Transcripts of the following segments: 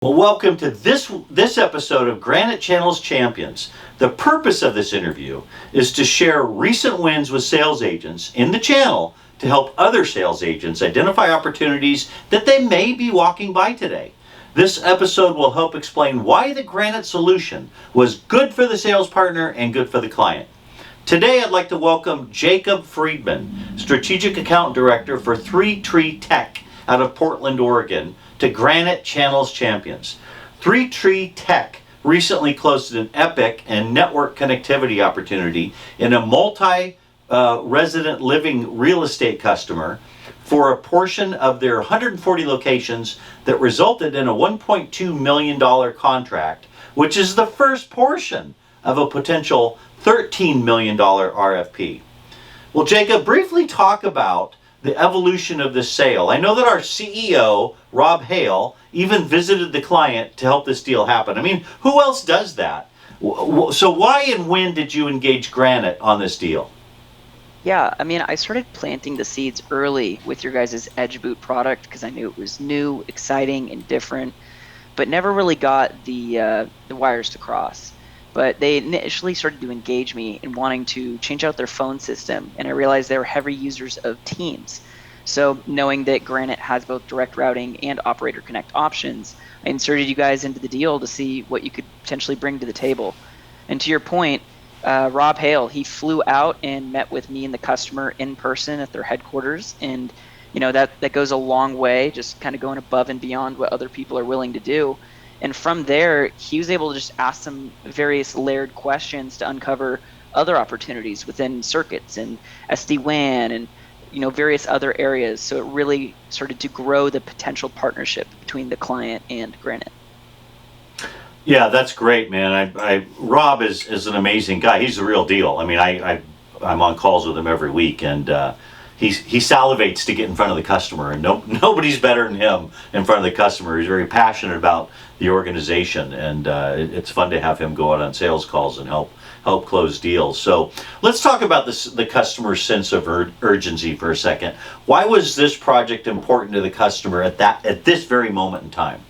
Well, welcome to this episode of Granite Channels Champions. The purpose of this interview is to share recent wins with sales agents in the channel to help other sales agents identify opportunities that they may be walking by today. This episode will help explain why the Granite solution was good for the sales partner and good for the client. Today, I'd like to welcome Jacob Friedman, Strategic Account Director for 3 Tree Tech out of Portland, Oregon, to Granite Channels Champions. 3 Tree Tech recently closed an epic and network connectivity opportunity in a multi-resident living real estate customer for a portion of their 140 locations that resulted in a $1.2 million contract, which is the first portion of a potential $13 million RFP. Well, Jacob, briefly talk about the evolution of this sale. I know that our CEO, Rob Hale, even visited the client to help this deal happen. I mean, who else does that? So why and when did you engage Granite on this deal? Yeah, I started planting the seeds early with your guys' Edge Boot product because I knew it was new, exciting, and different, but never really got the wires to cross. But they initially started to engage me in wanting to change out their phone system, and I realized they were heavy users of Teams. So knowing that Granite has both direct routing and Operator Connect options, I inserted you guys into the deal to see what you could potentially bring to the table. And to your point, Rob Hale, he flew out and met with me and the customer in person at their headquarters, and that goes a long way, just kind of going above and beyond what other people are willing to do. And from there, he was able to just ask some various layered questions to uncover other opportunities within circuits and SD-WAN and various other areas. So it really started to grow the potential partnership between the client and Granite. Yeah, that's great, man. Rob is an amazing guy. He's the real deal. I mean, I'm on calls with him every week, and he salivates to get in front of the customer, and nobody's better than him in front of the customer. He's very passionate about the organization, and it's fun to have him go out on sales calls and help close deals. So let's talk about the customer's sense of urgency for a second. Why was this project important to the customer at this very moment in time?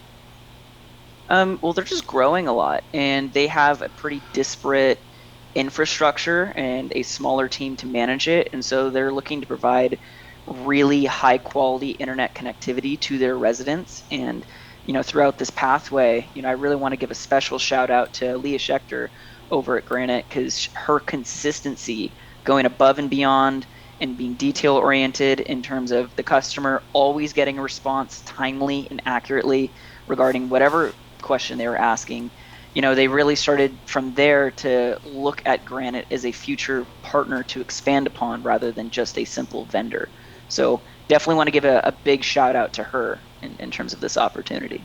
Well, they're just growing a lot, and they have a pretty disparate infrastructure and a smaller team to manage it. And so they're looking to provide really high quality internet connectivity to their residents. And, throughout this pathway, I really want to give a special shout out to Leah Schechter over at Granite, because her consistency going above and beyond and being detail oriented in terms of the customer always getting a response timely and accurately regarding whatever question they were asking. They really started from there to look at Granite as a future partner to expand upon rather than just a simple vendor. So definitely want to give a big shout out to her in terms of this opportunity.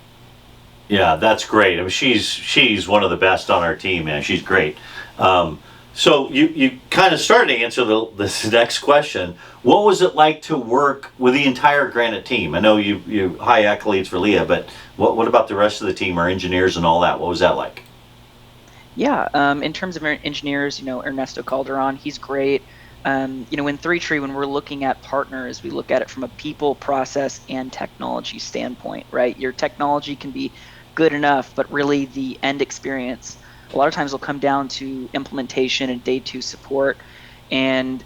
Yeah, that's great. I mean, she's one of the best on our team, man. She's great. So you kind of started to answer this next question. What was it like to work with the entire Granite team? I know you high accolades for Leah, but what about the rest of the team, our engineers and all that? What was that like? Yeah, in terms of our engineers, Ernesto Calderon, he's great. In 3 Tree, when we're looking at partners, we look at it from a people, process, and technology standpoint, right? Your technology can be good enough, but really the end experience a lot of times will come down to implementation and day 2 support. And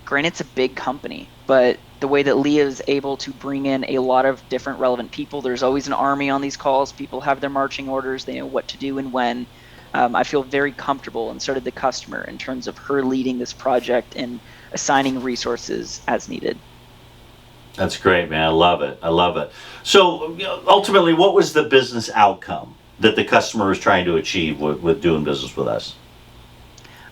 Granite's a big company, but the way that Leah is able to bring in a lot of different relevant people, there's always an army on these calls. People have their marching orders. They know what to do and when. I feel very comfortable, and so did the customer, in terms of her leading this project and assigning resources as needed. That's great, man. I love it. So ultimately, what was the business outcome that the customer was trying to achieve with doing business with us?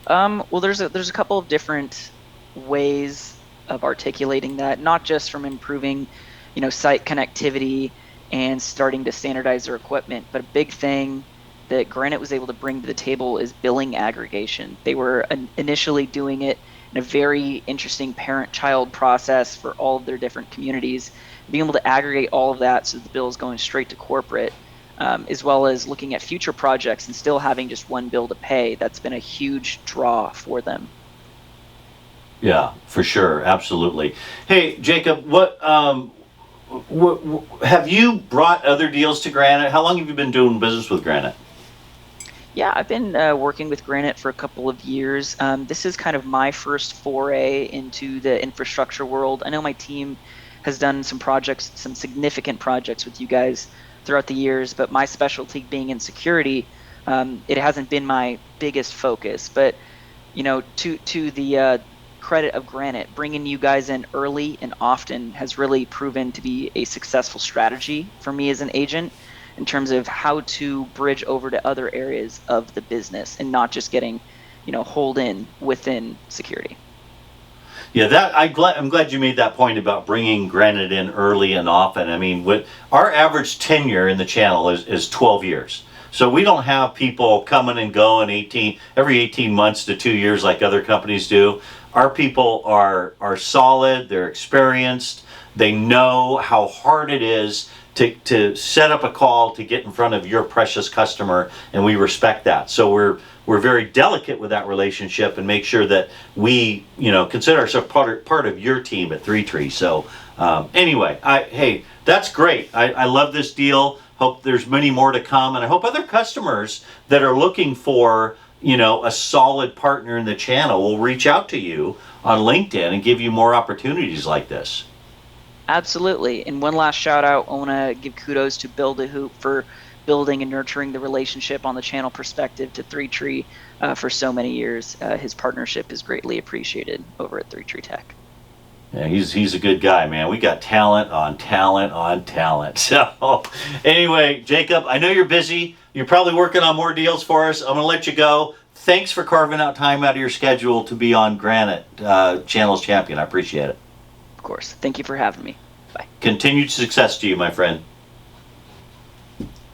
Well, there's a couple of different ways of articulating that, not just from improving, site connectivity and starting to standardize their equipment, but a big thing that Granite was able to bring to the table is billing aggregation. They were initially doing it in a very interesting parent-child process for all of their different communities. Being able to aggregate all of that so the bill is going straight to corporate, as well as looking at future projects and still having just one bill to pay, that's been a huge draw for them. Yeah, for sure, absolutely. Hey, Jacob, have you brought other deals to Granite? How long have you been doing business with Granite? Yeah, I've been working with Granite for a couple of years. This is kind of my first foray into the infrastructure world. I know my team has done some projects, some significant projects with you guys throughout the years, but my specialty being in security, it hasn't been my biggest focus. But to the credit of Granite, bringing you guys in early and often has really proven to be a successful strategy for me as an agent in terms of how to bridge over to other areas of the business and not just getting, holed in within security. Yeah, I'm glad you made that point about bringing Granite in early and often. I mean, our average tenure in the channel is 12 years. So we don't have people coming and going every 18 months to 2 years like other companies do. Our people are solid, they're experienced, they know how hard it is to set up a call to get in front of your precious customer, and we respect that. So we're very delicate with that relationship and make sure that we consider ourselves part of your team at Three Tree. So anyway, hey, that's great. I love this deal. Hope there's many more to come, and I hope other customers that are looking for a solid partner in the channel will reach out to you on LinkedIn and give you more opportunities like this. Absolutely. And one last shout out, I want to give kudos to Build a Hoop for building and nurturing the relationship on the channel perspective to Three Tree for so many years. His partnership is greatly appreciated over at Three Tree Tech. Yeah, he's a good guy, man. We got talent on talent on talent. So anyway, Jacob, I know you're busy. You're probably working on more deals for us. I'm going to let you go. Thanks for carving out time out of your schedule to be on Granite Channels Champion. I appreciate it. Of course. Thank you for having me. Bye. Continued success to you, my friend.